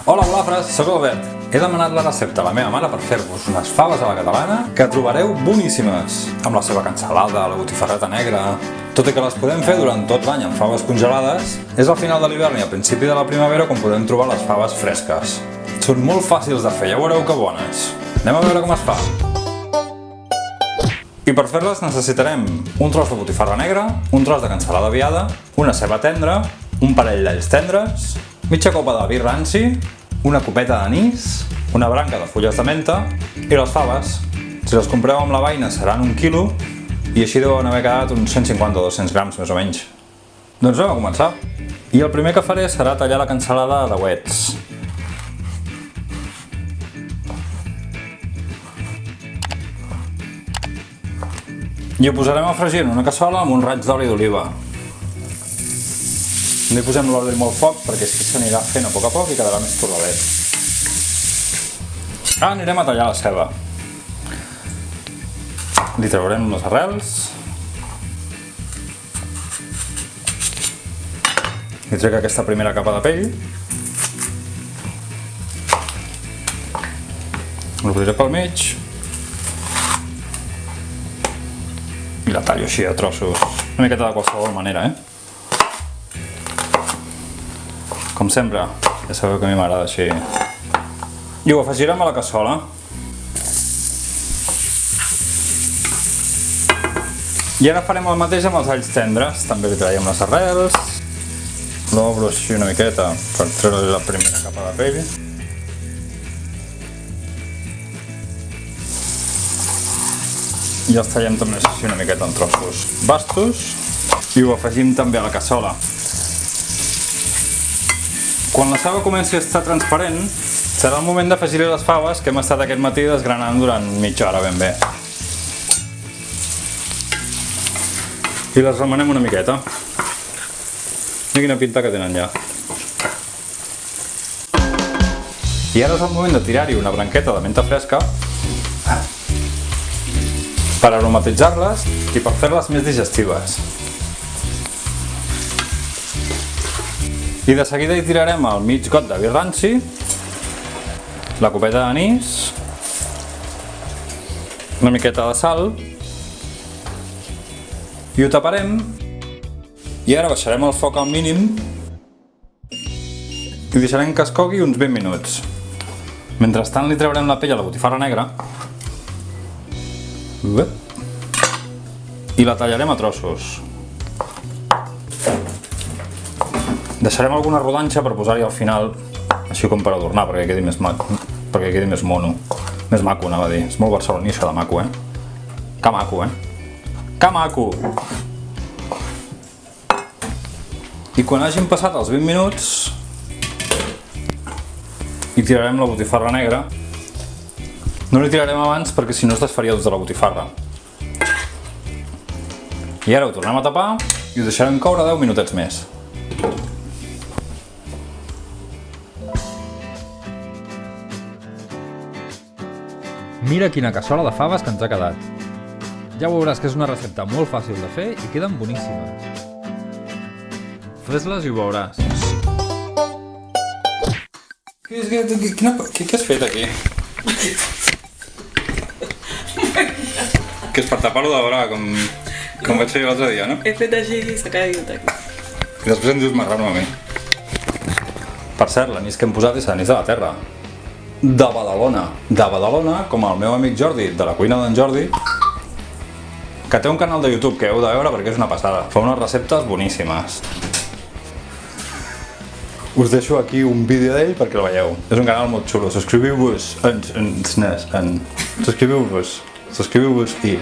Hola golafres, soc l'Albert. He demanat la recepta a la meva mare per fer-vos unes faves a la catalana que trobareu boníssimes, amb la seva cansalada, la botifarreta negra... Tot i que les podem fer durant tot l'any amb faves congelades, és al final de l'hivern i al principi de la primavera quan podem trobar les faves fresques. Són molt fàcils de fer, ja veureu que bones. Anem a veure com es fa. I per fer-les necessitarem un tros de botifarra negra, un tros de cansalada viada, una ceba tendra, un parell d'alls tendres, mitja copa de vi ranci, una copeta d'anís, una branca de fulles de menta i les faves. Si les compreu amb la beina seran 1 quilo i així deuen haver quedat uns 150 o 200 grams més o menys. Doncs anem a començar. I el primer que faré serà tallar la cansalada a dauets. I ho posarem a fregir en una cassola amb un raig d'oli d'oliva. No hi posem l'oli molt foc perquè així s'anirà fent a poc i quedarà més torradet. Ara anirem a tallar la ceba. Li traurem les arrels. Li trec aquesta primera capa de pell. L'obriré pel mig. I la tallo així a trossos. Una miqueta de qualsevol manera, Com sempre, ja sabeu que a mi m'agrada així. I ho afegirem a la cassola. I ara farem el mateix amb els alls tendres. També li traiem les arrels. L'obro així una miqueta per treure la primera capa de pell. I els tallem també així una miqueta en trossos bastos. I ho afegim també a la cassola. Quan la ceba comenci a estar transparent, serà el moment d'afegir-hi les faves que hem estat aquest matí desgranant durant mitja hora ben bé. I les remenem una miqueta. Mira quina pinta que tenen ja. I ara és el moment de tirar-hi una branqueta de menta fresca per aromatitzar-les i per fer-les més digestives. I de seguida hi tirarem el mig got de vi ranci, la copeta d'anís, una miqueta de sal, i ho taparem, i ara baixarem el foc al mínim i deixarem que es cogui uns 20 minuts. Mentrestant li traurem la pell a la botifarra negra i la tallarem a trossos. Deixarem alguna rodanxa per posar-hi al final, així com per adornar, perquè quedi més maco, perquè quedi més mono. Més maco, anava a dir. És molt barceloní això de maco, Que maco, Que maco! I quan hagin passat els 20 minuts, hi tirarem la botifarra negra. No li tirarem abans perquè si no es desfaria tota la botifarra. I ara ho tornem a tapar i ho deixarem coure 10 minutets més. Mira quina cassola de faves que ens ha quedat. Ja veuràs que és una recepta molt fàcil de fer i queden boníssimes. Fes-les i ho veuràs. Què has fet aquí? Que és per tapar-ho de veure com vaig fer l'altre dia, no? He fet així i s'ha caigut aquí. I després em dius marrano a mi. Per cert, l'anís que hem posat és anís de la terra. De Badalona, com el meu amic Jordi, de la cuina d'en Jordi, que té un canal de YouTube que heu de veure perquè és una passada. Fa unes receptes boníssimes. Us deixo aquí un vídeo d'ell perquè el veieu. És un canal molt xulo. Subscriviu-vos i...